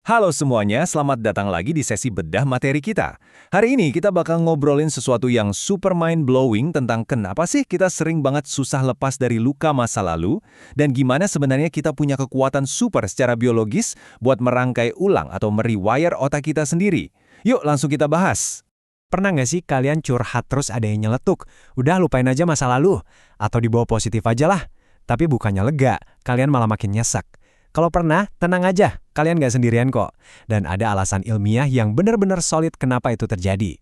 Halo semuanya, selamat datang lagi di sesi bedah materi kita. Hari ini kita bakal ngobrolin sesuatu yang super mind-blowing tentang kenapa sih kita sering banget susah lepas dari luka masa lalu dan gimana sebenarnya kita punya kekuatan super secara biologis buat merangkai ulang atau merewire otak kita sendiri. Yuk langsung kita bahas. Pernah nggak sih kalian curhat terus ada yang nyeletuk? Udah lupain aja masa lalu. Atau dibawa positif aja lah. Tapi bukannya lega, kalian malah makin nyesek. Kalau pernah, tenang aja, kalian nggak sendirian kok. Dan ada alasan ilmiah yang benar-benar solid kenapa itu terjadi.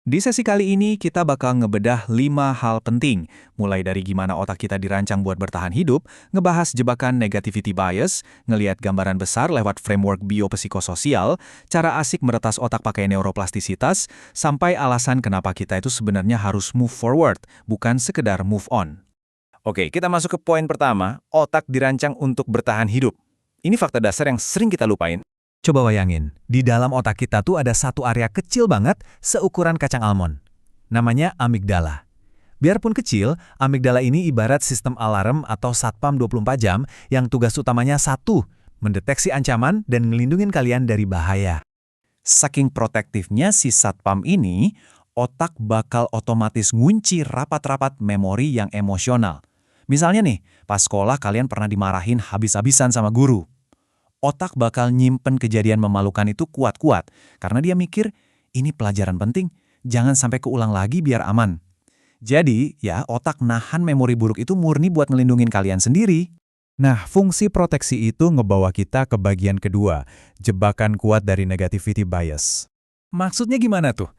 Di sesi kali ini kita bakal ngebedah 5 hal penting, mulai dari gimana otak kita dirancang buat bertahan hidup, ngebahas jebakan negativity bias, ngelihat gambaran besar lewat framework biopsikososial, cara asik meretas otak pakai neuroplastisitas, sampai alasan kenapa kita itu sebenarnya harus move forward, bukan sekedar move on. Oke, kita masuk ke poin pertama, otak dirancang untuk bertahan hidup. Ini fakta dasar yang sering kita lupain. Coba bayangin, di dalam otak kita tuh ada satu area kecil banget seukuran kacang almond. Namanya amigdala. Biarpun kecil, amigdala ini ibarat sistem alarm atau satpam 24 jam yang tugas utamanya satu, mendeteksi ancaman dan ngelindungin kalian dari bahaya. Saking protektifnya si satpam ini, otak bakal otomatis ngunci rapat-rapat memori yang emosional. Misalnya nih, pas sekolah kalian pernah dimarahin habis-habisan sama guru. Otak bakal nyimpen kejadian memalukan itu kuat-kuat, karena dia mikir, ini pelajaran penting, jangan sampai keulang lagi biar aman. Jadi, ya otak nahan memori buruk itu murni buat ngelindungin kalian sendiri. Nah, fungsi proteksi itu ngebawa kita ke bagian kedua, jebakan kuat dari negativity bias. Maksudnya gimana tuh?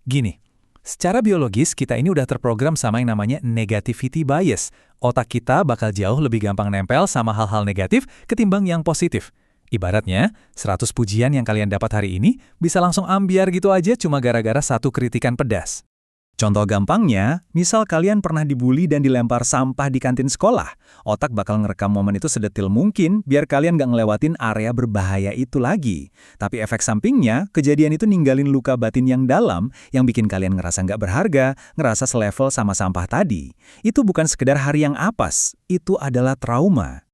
Gini, secara biologis kita ini udah terprogram sama yang namanya negativity bias. Otak kita bakal jauh lebih gampang nempel sama hal-hal negatif ketimbang yang positif. Ibaratnya, 100 pujian yang kalian dapat hari ini bisa langsung ambiar gitu aja cuma gara-gara satu kritikan pedas. Contoh gampangnya, misal kalian pernah dibully dan dilempar sampah di kantin sekolah. Otak bakal ngerekam momen itu sedetil mungkin biar kalian gak ngelewatin area berbahaya itu lagi. Tapi efek sampingnya, kejadian itu ninggalin luka batin yang dalam yang bikin kalian ngerasa gak berharga, ngerasa selevel sama sampah tadi. Itu bukan sekedar hari yang apes, itu adalah trauma.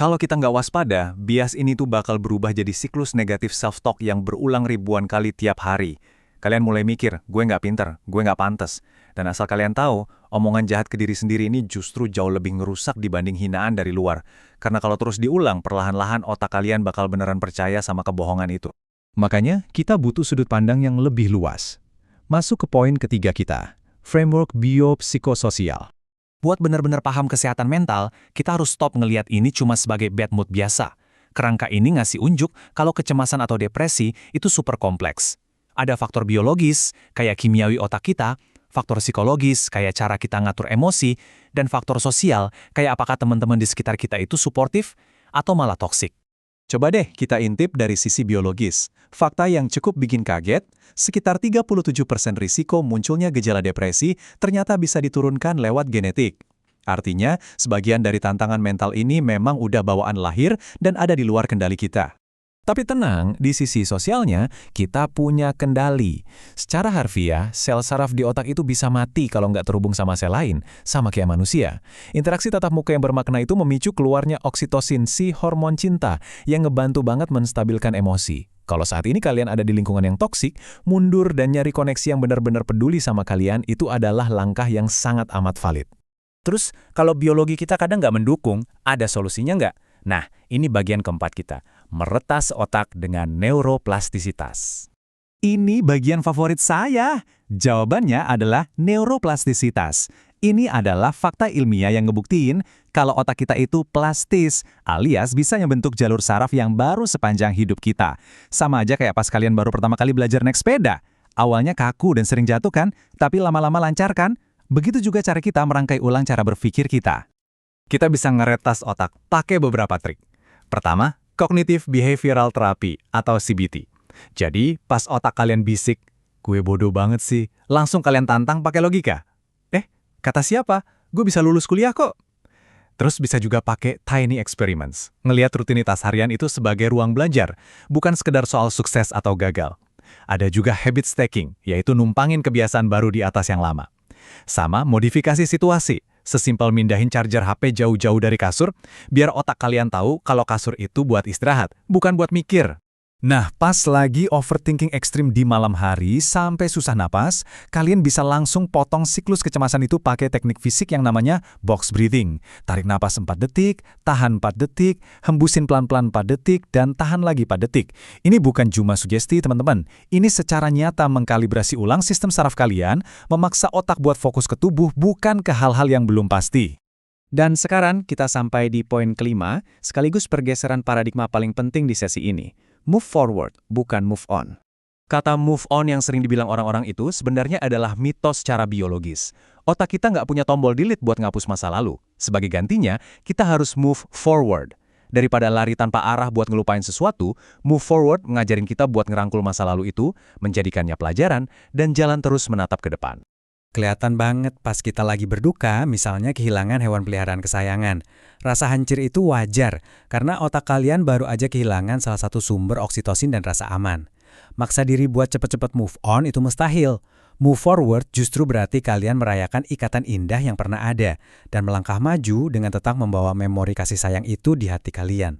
Kalau kita nggak waspada, bias ini tuh bakal berubah jadi siklus negatif self-talk yang berulang ribuan kali tiap hari. Kalian mulai mikir, gue nggak pinter, gue nggak pantas. Dan asal kalian tahu, omongan jahat ke diri sendiri ini justru jauh lebih ngerusak dibanding hinaan dari luar. Karena kalau terus diulang, perlahan-lahan otak kalian bakal beneran percaya sama kebohongan itu. Makanya, kita butuh sudut pandang yang lebih luas. Masuk ke poin ketiga kita, framework biopsikososial. Buat benar-benar paham kesehatan mental, kita harus stop ngelihat ini cuma sebagai bad mood biasa. Kerangka ini ngasih unjuk kalau kecemasan atau depresi itu super kompleks. Ada faktor biologis, kayak kimiawi otak kita, faktor psikologis, kayak cara kita ngatur emosi, dan faktor sosial, kayak apakah teman-teman di sekitar kita itu suportif atau malah toksik. Coba deh kita intip dari sisi biologis. Fakta yang cukup bikin kaget, sekitar 37% risiko munculnya gejala depresi ternyata bisa diturunkan lewat genetik. Artinya, sebagian dari tantangan mental ini memang udah bawaan lahir dan ada di luar kendali kita. Tapi tenang, di sisi sosialnya, kita punya kendali. Secara harfiah, sel saraf di otak itu bisa mati kalau nggak terhubung sama sel lain, sama kayak manusia. Interaksi tatap muka yang bermakna itu memicu keluarnya oksitosin, si hormon cinta, yang ngebantu banget menstabilkan emosi. Kalau saat ini kalian ada di lingkungan yang toksik, mundur dan nyari koneksi yang benar-benar peduli sama kalian, itu adalah langkah yang sangat amat valid. Terus, kalau biologi kita kadang nggak mendukung, ada solusinya nggak? Nah, ini bagian keempat kita, meretas otak dengan neuroplastisitas. Ini bagian favorit saya. Jawabannya adalah neuroplastisitas. Ini adalah fakta ilmiah yang ngebuktiin kalau otak kita itu plastis, alias bisa ngebentuk jalur saraf yang baru sepanjang hidup kita. Sama aja kayak pas kalian baru pertama kali belajar naik sepeda. Awalnya kaku dan sering jatuh kan, tapi lama-lama lancar kan? Begitu juga cara kita merangkai ulang cara berpikir kita. Kita bisa ngeretas otak pakai beberapa trik. Pertama, Cognitive Behavioral Therapy atau CBT. Jadi, pas otak kalian bisik, gue bodoh banget sih, langsung kalian tantang pakai logika. Kata siapa? Gue bisa lulus kuliah kok. Terus bisa juga pakai tiny experiments. Ngelihat rutinitas harian itu sebagai ruang belajar, bukan sekedar soal sukses atau gagal. Ada juga habit stacking, yaitu numpangin kebiasaan baru di atas yang lama. Sama modifikasi situasi, sesimpel mindahin charger HP jauh-jauh dari kasur, biar otak kalian tahu kalau kasur itu buat istirahat, bukan buat mikir. Nah, pas lagi overthinking ekstrim di malam hari sampai susah napas, kalian bisa langsung potong siklus kecemasan itu pakai teknik fisik yang namanya box breathing. Tarik napas 4 detik, tahan 4 detik, hembusin pelan-pelan 4 detik, dan tahan lagi 4 detik. Ini bukan cuma sugesti, teman-teman. Ini secara nyata mengkalibrasi ulang sistem saraf kalian, memaksa otak buat fokus ke tubuh, bukan ke hal-hal yang belum pasti. Dan sekarang kita sampai di poin kelima, sekaligus pergeseran paradigma paling penting di sesi ini. Move forward, bukan move on. Kata move on yang sering dibilang orang-orang itu sebenarnya adalah mitos secara biologis. Otak kita nggak punya tombol delete buat ngapus masa lalu. Sebagai gantinya, kita harus move forward. Daripada lari tanpa arah buat ngelupain sesuatu, move forward ngajarin kita buat ngerangkul masa lalu itu, menjadikannya pelajaran, dan jalan terus menatap ke depan. Kelihatan banget pas kita lagi berduka, misalnya kehilangan hewan peliharaan kesayangan. Rasa hancur itu wajar, karena otak kalian baru aja kehilangan salah satu sumber oksitosin dan rasa aman. Maksa diri buat cepet-cepet move on itu mustahil. Move forward justru berarti kalian merayakan ikatan indah yang pernah ada, dan melangkah maju dengan tetap membawa memori kasih sayang itu di hati kalian.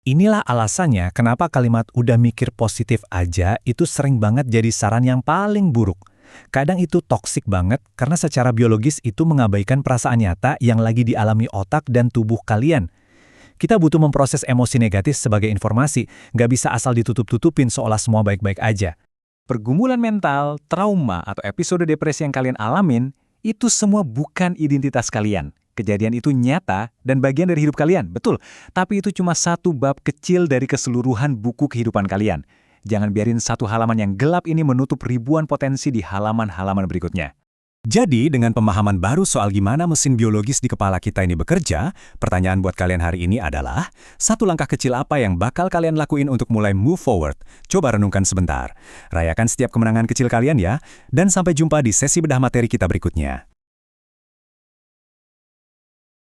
Inilah alasannya kenapa kalimat udah mikir positif aja itu sering banget jadi saran yang paling buruk. Kadang itu toksik banget karena secara biologis itu mengabaikan perasaan nyata yang lagi dialami otak dan tubuh kalian. Kita butuh memproses emosi negatif sebagai informasi, nggak bisa asal ditutup-tutupin seolah semua baik-baik aja. Pergumulan mental, trauma, atau episode depresi yang kalian alamin, itu semua bukan identitas kalian. Kejadian itu nyata dan bagian dari hidup kalian, betul. Tapi itu cuma satu bab kecil dari keseluruhan buku kehidupan kalian. Jangan biarin satu halaman yang gelap ini menutup ribuan potensi di halaman-halaman berikutnya. Jadi, dengan pemahaman baru soal gimana mesin biologis di kepala kita ini bekerja, pertanyaan buat kalian hari ini adalah, satu langkah kecil apa yang bakal kalian lakuin untuk mulai move forward? Coba renungkan sebentar. Rayakan setiap kemenangan kecil kalian ya, dan sampai jumpa di sesi bedah materi kita berikutnya.